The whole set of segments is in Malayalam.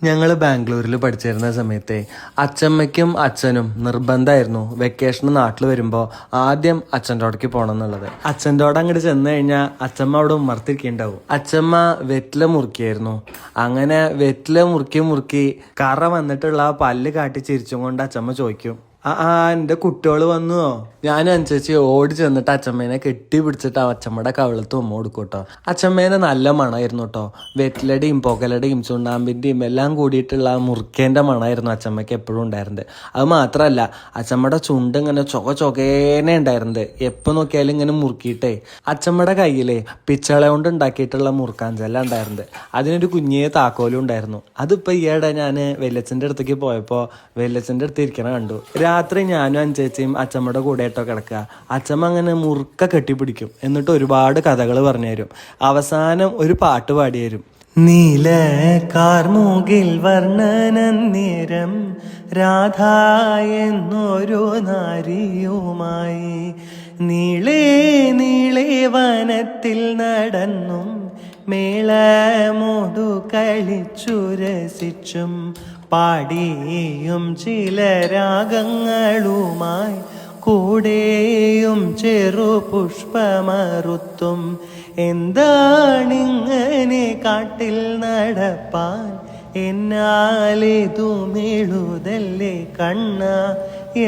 ഞങ്ങൾ ബാംഗ്ലൂരിൽ പഠിച്ചിരുന്ന സമയത്തെ അച്ഛമ്മയ്ക്കും അച്ഛനും നിർബന്ധമായിരുന്നു വെക്കേഷന് നാട്ടിൽ വരുമ്പോൾ ആദ്യം അച്ഛൻ്റെ അവിടേക്ക് പോകണം എന്നുള്ളത്. അച്ഛൻ്റെ അവിടെ അങ്ങോട്ട് ചെന്ന് കഴിഞ്ഞാൽ അച്ഛമ്മ അവിടെ ഉമ്മർത്തിരിക്കുന്നുണ്ടാവും. അച്ഛമ്മ വെറ്റില മുറുക്കിയായിരുന്നു. അങ്ങനെ വെറ്റില മുറുക്കി കറ വന്നിട്ടുള്ള പല്ല് കാട്ടി ചിരിച്ചും കൊണ്ട് അച്ഛമ്മ ചോദിക്കും, എൻ്റെ കുട്ടികൾ വന്നുവോ? ഞാനും അനുസരിച്ച് ഓടി ചെന്നിട്ട് അച്ഛമ്മേനെ കെട്ടി പിടിച്ചിട്ട് അച്ഛമ്മയുടെ കവിളത്ത് ഉമ്മ കൊടുക്കും കേട്ടോ. അച്ഛമ്മേനെ നല്ല മണമായിരുന്നു കേട്ടോ. വെറ്റിലയുടെയും പുകലയുടെയും ചുണ്ണാമ്പിൻ്റെയും എല്ലാം കൂടിയിട്ടുള്ള മുറുക്കേൻ്റെ മണമായിരുന്നു അച്ഛമ്മയ്ക്ക് എപ്പോഴും ഉണ്ടായിരുന്നത്. അത് മാത്രമല്ല അച്ഛമ്മയുടെ ചുണ്ട് ഇങ്ങനെ ചൊകേനെ ഉണ്ടായിരുന്നത്. എപ്പോൾ നോക്കിയാലും ഇങ്ങനെ മുറുക്കിയിട്ടേ. അച്ഛമ്മയുടെ കയ്യിലെ പിച്ചള കൊണ്ട് ഉണ്ടാക്കിയിട്ടുള്ള മുറുക്കാഞ്ചെല്ലാം ഉണ്ടായിരുന്നത്. അതിനൊരു കുഞ്ഞേ താക്കോലും ഉണ്ടായിരുന്നു. അതിപ്പോൾ ഈയിടെ ഞാൻ വെല്ലച്ചൻ്റെ അടുത്തേക്ക് പോയപ്പോൾ വെല്ലച്ചൻ്റെ അടുത്ത് ഇരിക്കണ കണ്ടു. രാത്രി ഞാനും അഞ്ചേച്ചിയും അച്ഛമ്മയുടെ കൂടെ ആയിട്ടോ കിടക്കുക. അച്ഛമ്മ അങ്ങനെ മുറുക്ക കെട്ടിപ്പിടിക്കും. എന്നിട്ട് ഒരുപാട് കഥകൾ പറഞ്ഞു തരും. അവസാനം ഒരു പാട്ട് പാടി തരും. നീല കാർമൂകിൽ വർണ്ണനേരം രാധ എന്നൊരു നാരിയുമായി നീളേ നീളേ വനത്തിൽ നടന്നും മേളമോടു കളിച്ചു രസിച്ചും പാടിയും ചില രാഗങ്ങളുമായി കൂടെയും ചെറു പുഷ്പമറുത്തും എന്താണിങ്ങനെ കാട്ടിൽ നടപ്പാൻ എന്നാലേതു മെഴുതല്ലേ കണ്ണ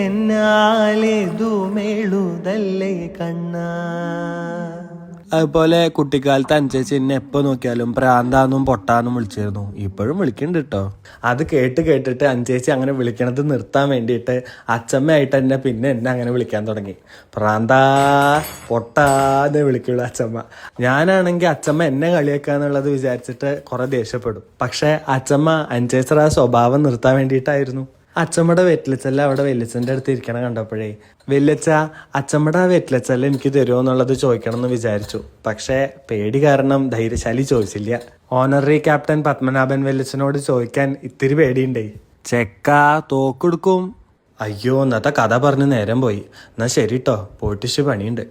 എന്നാലേതു മെഴുതല്ലേ കണ്ണ. അതുപോലെ കുട്ടിക്കാലത്ത് അനുസരിച്ച് എന്നെ എപ്പോൾ നോക്കിയാലും പ്രാന്താന്നും പൊട്ടാന്നും വിളിച്ചിരുന്നു. ഇപ്പോഴും വിളിക്കുന്നുണ്ട് കേട്ടോ. അത് കേട്ടിട്ട് അഞ്ചേച്ചി അങ്ങനെ വിളിക്കണത് നിർത്താൻ വേണ്ടിയിട്ട് അച്ഛമ്മയായിട്ട് എന്നെ അങ്ങനെ വിളിക്കാൻ തുടങ്ങി. പ്രാന്താ പൊട്ടാന്ന് വിളിക്കുള്ളൂ അച്ഛമ്മ. ഞാനാണെങ്കിൽ അച്ഛമ്മ എന്നെ കളിയാക്കാന്നുള്ളത് വിചാരിച്ചിട്ട് കുറെ ദേഷ്യപ്പെടും. പക്ഷെ അച്ഛമ്മ അഞ്ചേച്ചറ സ്വഭാവം നിർത്താൻ വേണ്ടിയിട്ടായിരുന്നു. അച്ഛമ്മയുടെ വെറ്റിലച്ചല്ല അവിടെ വെല്ലിച്ചൻ്റെ അടുത്ത് ഇരിക്കണം കണ്ടപ്പോഴേ വെല്ലിച്ച അച്ഛമ്മയുടെ ആ വെറ്റിലച്ചല്ല എനിക്ക് തരുമോ എന്നുള്ളത് ചോദിക്കണം എന്ന് വിചാരിച്ചു. പക്ഷേ പേടി കാരണം ധൈര്യശാലി ചോദിച്ചില്ല. ഓണററി ക്യാപ്റ്റൻ പത്മനാഭൻ വെല്ലിച്ചനോട് ചോദിക്കാൻ ഇത്തിരി പേടിയുണ്ടേ. ചെക്ക തോക്കെടുക്കും. അയ്യോ, ഇന്നത്തെ കഥ പറഞ്ഞ് നേരം പോയി. എന്നാ ശരി കേട്ടോ, പോയിട്ടിച്ച് പണിയുണ്ട്.